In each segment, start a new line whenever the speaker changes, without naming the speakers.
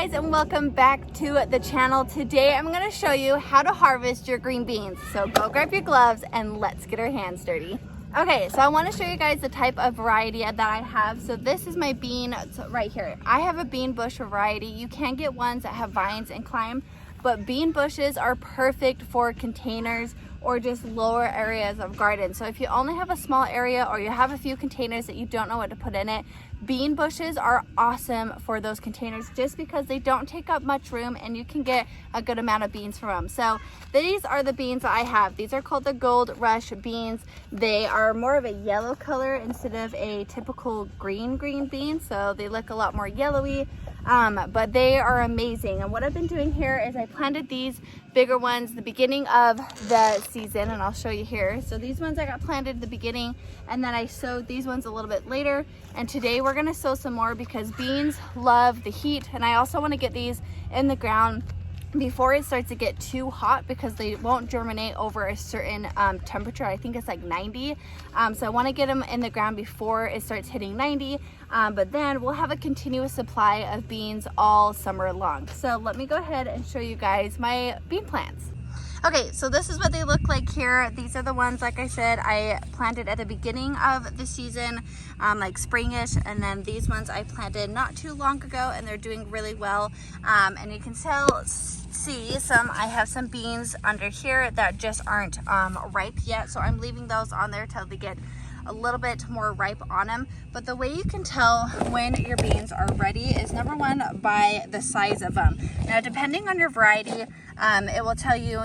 guys, and welcome back to the channel. Today I'm going to show you how to harvest your green beans. So go grab your gloves and let's get our hands dirty. Okay, so I want to show you guys the type of variety that I have. So this is my bean right here. I have a bean bush variety. You can get ones that have vines and climb, but bean bushes are perfect for containers or just lower areas of garden. So if you only have a small area or you have a few containers that you don't know what to put in it, bean bushes are awesome for those containers just because they don't take up much room and you can get a good amount of beans from them. So these are the beans that I have. These are called the Gold Rush beans. They are more of a yellow color instead of a typical green bean. So they look a lot more yellowy. But they are amazing. And what I've been doing here is I planted these bigger ones the beginning of the season, and I'll show you here. So these ones I got planted at the beginning, and then I sowed these ones a little bit later. And today we're gonna sow some more because beans love the heat, and I also want to get these in the ground before it starts to get too hot because they won't germinate over a certain temperature. I think it's like 90. So I want to get them in the ground before it starts hitting 90. But then we'll have a continuous supply of beans all summer long. So let me go ahead and show you guys my bean plants. Okay, so this is what they look like here. These are the ones, like I said, I planted at the beginning of the season, like springish, and then these ones I planted not too long ago, and they're doing really well. And you can see I have some beans under here that just aren't ripe yet, so I'm leaving those on there till they get a little bit more ripe on them. But the way you can tell when your beans are ready is, number one, by the size of them. Now, depending on your variety, it will tell you,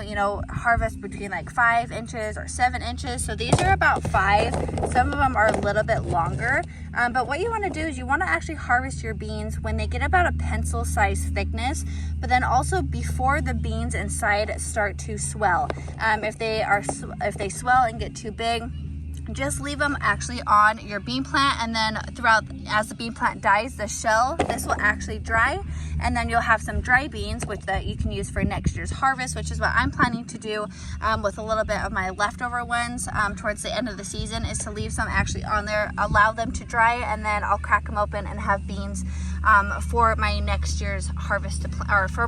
harvest between like 5 inches or 7 inches. So these are about 5. Some of them are a little bit longer. But what you want to do is you want to actually harvest your beans when they get about a pencil size thickness, but then also before the beans inside start to swell. If they swell and get too big, just leave them actually on your bean plant, and then as the bean plant dies, the shell, this will actually dry, and then you'll have some dry beans that you can use for next year's harvest, which is what I'm planning to do with a little bit of my leftover ones towards the end of the season, is to leave some actually on there, allow them to dry, and then I'll crack them open and have beans for my next year's harvest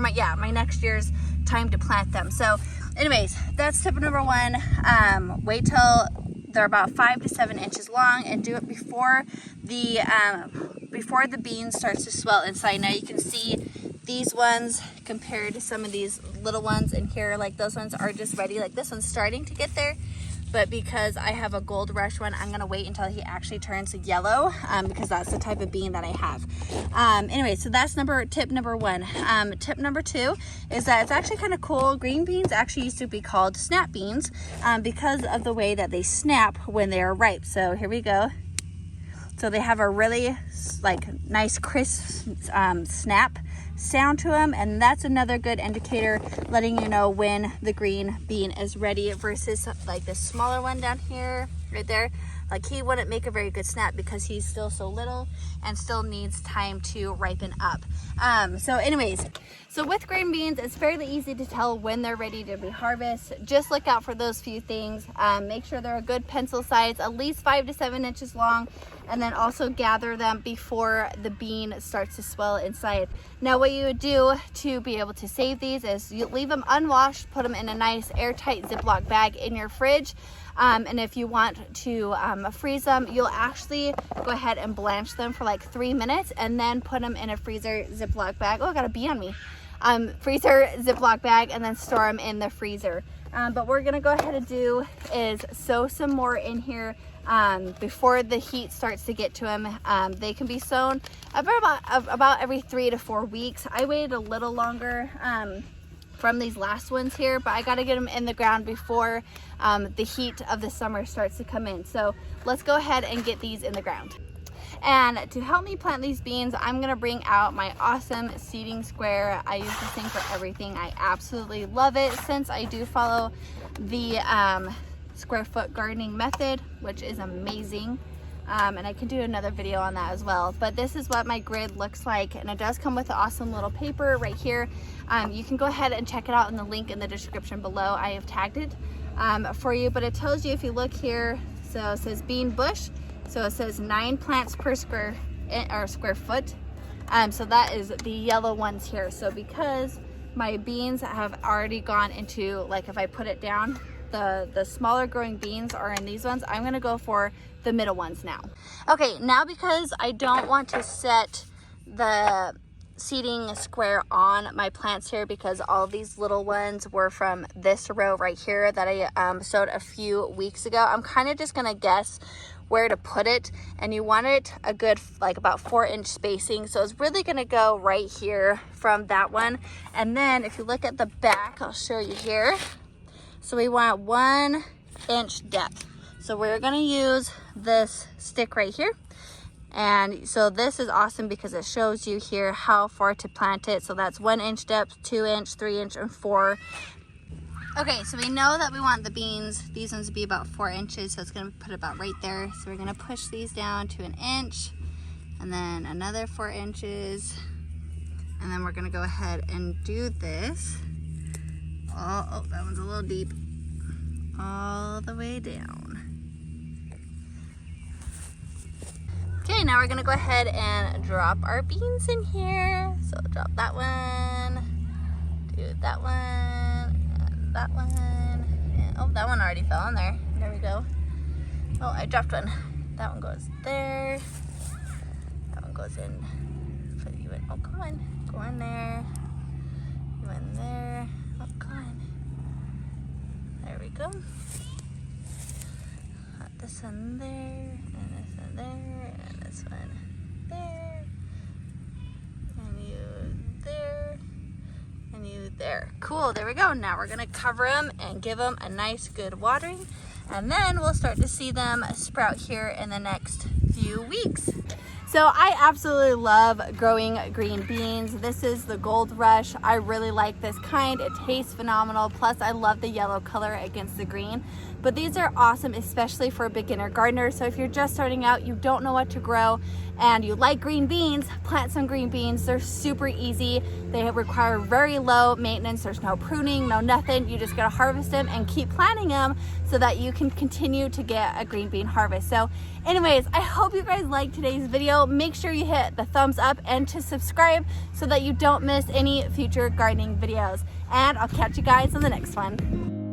my next year's time to plant them. So anyways, that's tip number 1. Wait till they're about 5 to 7 inches long, and do it before the bean starts to swell inside. Now you can see these ones compared to some of these little ones in here, like those ones are just ready. Like this one's starting to get there, but because I have a Gold Rush one, I'm gonna wait until he actually turns yellow because that's the type of bean that I have. Anyway, so that's tip number 1. Tip number 2 is that it's actually kind of cool. Green beans actually used to be called snap beans because of the way that they snap when they are ripe. So here we go. So they have a really nice crisp snap sound to them, and that's another good indicator letting you know when the green bean is ready, versus like this smaller one down here right there. Like, he wouldn't make a very good snap because he's still so little and still needs time to ripen up. So anyways, so with green beans, it's fairly easy to tell when they're ready to be harvested. Just look out for those few things. Make sure they're a good pencil size, at least 5 to 7 inches long, and then also gather them before the bean starts to swell inside. Now, what you would do to be able to save these is you leave them unwashed, put them in a nice airtight Ziploc bag in your fridge. And if you want to freeze them, you'll actually go ahead and blanch them for like 3 minutes and then put them in a freezer Ziploc bag. Oh, I got a bee on me. Freezer Ziploc bag, and then store them in the freezer. But what we're gonna go ahead and do is sow some more in here before the heat starts to get to them. They can be sown about every 3 to 4 weeks. I waited a little longer from these last ones here, but I got to get them in the ground before the heat of the summer starts to come in. So let's go ahead and get these in the ground. And to help me plant these beans, I'm gonna bring out my awesome seeding square. I use this thing for everything. I absolutely love it, since I do follow the square foot gardening method, which is amazing. And I can do another video on that as well. But this is what my grid looks like, and it does come with an awesome little paper right here. You can go ahead and check it out in the link in the description below. I have tagged it for you, but it tells you, if you look here, so it says bean bush, so it says 9 plants per square foot. So that is the yellow ones here. So because my beans have already gone into, like if I put it down, the smaller growing beans are in these ones, I'm gonna go for the middle ones now. Okay, now because I don't want to set the seeding square on my plants here, because all these little ones were from this row right here that I sowed a few weeks ago, I'm kind of just gonna guess where to put it, and you want it a good like about 4-inch spacing. So it's really gonna go right here from that one. And then if you look at the back, I'll show you here. So we want 1-inch depth. So we're gonna use this stick right here. And so this is awesome because it shows you here how far to plant it. So that's 1-inch depth, 2-inch, 3-inch, and 4. Okay, so we know that we want the beans, these ones to be about 4 inches. So it's gonna put it about right there. So we're gonna push these down to 1 inch, and then another 4 inches. And then we're gonna go ahead and do this. Oh, that one's a little deep. All the way down. Okay, now we're gonna go ahead and drop our beans in here. So drop that one, do that one, and that one. And, oh, that one already fell in there. There we go. Oh, I dropped one. That one goes there. That one goes in. Oh, come on. Go in there. Go in there. Oh, come on. There we go. Put this one there, and this one there, and this one there, and you there, and you there. Cool, there we go. Now we're gonna cover them and give them a nice good watering, and then we'll start to see them sprout here in the next few weeks. So I absolutely love growing green beans. This is the Gold Rush. I really like this kind. It tastes phenomenal. Plus I love the yellow color against the green. But these are awesome, especially for a beginner gardener. So if you're just starting out, you don't know what to grow, and you like green beans, plant some green beans. They're super easy. They require very low maintenance. There's no pruning, no nothing. You just gotta harvest them and keep planting them so that you can continue to get a green bean harvest. So anyways, I hope you guys liked today's video. Make sure you hit the thumbs up and to subscribe so that you don't miss any future gardening videos. And I'll catch you guys in the next one.